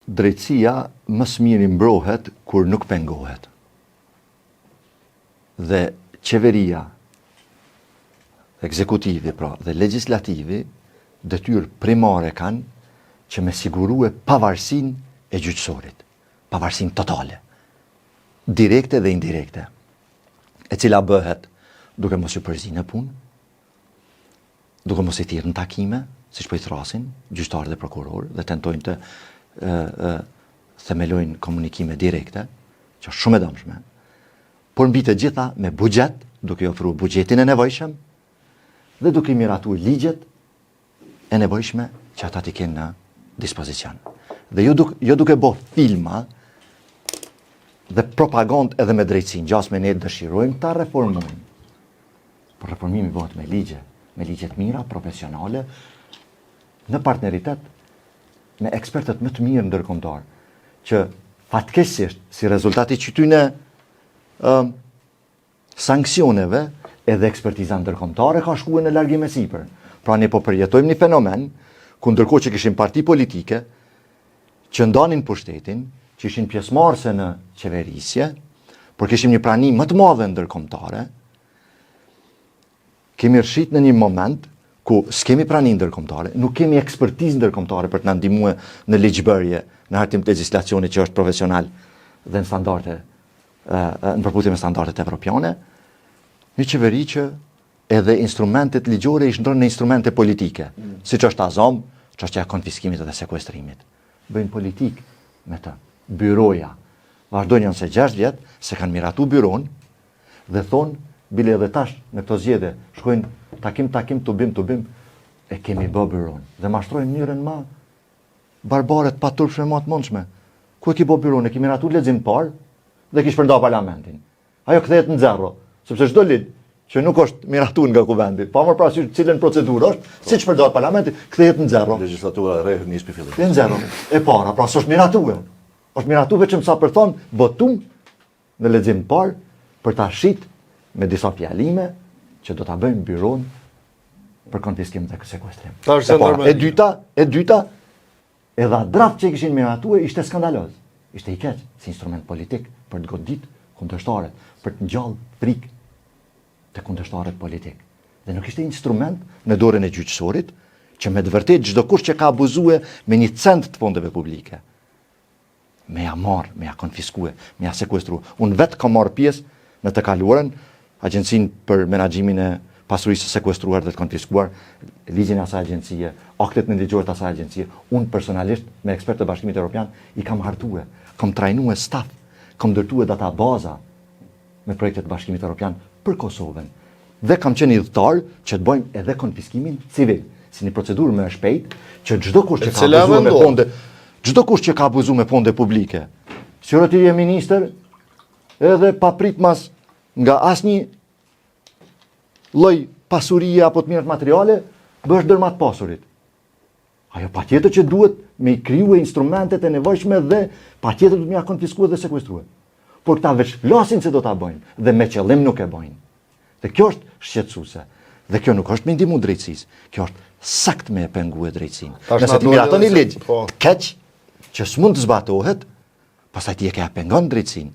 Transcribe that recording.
drejtësia më së miri mbrohet kur nuk pengohet. Dhe qeveria, ekzekutivi pra, dhe legislativi detyrë primare kanë që me sigurue pavarësinë e gjyqësorit, pavarësinë totale, direkte dhe indirekte, e cila bëhet duke mos i përzinë në punë, duke mos i thirrë në takime, siç po i thrasin gjyqtarë dhe prokurorë dhe tentojnë të themelojnë komunikime direkte, që është shumë e dëmshme, por mbi të gjitha me buxhet, duke i ofruar buxhetin e nevojshëm dhe duke i miratuar ligjet e nevojshme që ata t'i kenë në dispozicion. Dhe jo duke bo filma dhe propagandë edhe me drejtësinë. Gjasme ne dëshirojmë ta reformojmë. Por reformimi bëhet me ligje të mira, profesionale, në partneritet me ekspertët më të mirë ndërkombëtar, që fatkeqësisht si rezultati këtyre sanksioneve edhe ekspertiza ndërkombëtare ka shkuar në largim e sipër. Pra ne po përjetojmë një fenomen ku ndërkohë që kishim parti politike që ndanin pushtetin, që ishin pjesëmarrëse në qeverisje, por kishim një prani më të madhe ndërkombëtare, kemi rshit në një moment ku s'kemi prani ndërkombëtare, nuk kemi ekspertizë ndërkombëtare për të na ndihmuar në ligjbërje, në hartim të legjislacionit që është profesional dhe në standarde, në përputhje me standardet evropiane, një qeveri që edhe instrumentet ligjore i shndron në instrumente politike, siç është azam, çështja e konfiskimit dhe sekuestrimit. Bëjnë politik me të. Byroja vazhdojnë janë se 6 vjet se kanë miratu byron dhe thonë bile edhe tash në këto zgjedhje shkojnë takim tubim e kemi bë byron dhe mashtrojnë mënyrën më barbare të paturpshme më të mundshme. Ku e ki bë byron? E ki miratu lexim parë dhe ki shpërnda parlamentin. Ajo kthehet në zero, sepse çdo ligj që nuk është miratuar nga kuvendi, pa më parasysh cilën procedurë është, siç shpërndahet parlamenti, kthehet në zero. Legjislatura e re nis për fillim. Në zero. E para, pra s'është miratuar. Është miratuar vetëm sa për thonë votum në lexim parë për ta shit me disa fjalime që do ta bëjmë byron për konfiskim dhe sekuestrim. E dyta, edhe draft që kishin miratuar ishte skandaloz. Ishte i keq si instrument politik për të godit kundërshtarët, për të ngjallë frikë të kundërshtarët politik. Dhe nuk ishte instrument në dorën e gjyqësorit që me të vërtetë çdo kush që ka abuzuar me 1 cent të fondeve publike, me ja marrë, me ja konfiskue, me ja sekuestrue. Unë vetë kam marrë pjesë në të kaluarën, Agjencinë për menaxhimin e pasurisë së sekuestruar dhe të konfiskuar, ligjin e asaj agjencie, aktet nënligjore të asaj agjencie. Unë personalisht me ekspertë të Bashkimit Evropian i kam hartuar, kam trajnuar staf, kam ndërtuar databaza me projekte të Bashkimit Evropian për Kosovën. Dhe kam qenë udhëtar që të bëjmë edhe konfiskimin civil, si një procedurë më e shpejtë që çdo kush që ka abuzuar me fonde, çdo kush që ka abuzuar me fonde publike, sigurisht ti je ministër, edhe pa pritmas nga asnjë lloj pasurie apo të mirët materiale, bësh dërmat pasurit. Ajo patjetër që duhet me i krijuar instrumentet e nevojshme dhe patjetër duhet me ja konfiskuar dhe sekuestruar. Por këta veç flasin se do ta bëjnë dhe me qëllim nuk e bëjnë. Dhe kjo është shqetësuese. Dhe kjo nuk është me ndihmu drejtësisë, kjo është sakt me e pengue drejtësinë. Nëse ti miraton një ligj keq që s'mund të zbatohet, pastaj ti e ke pengon drejtësinë.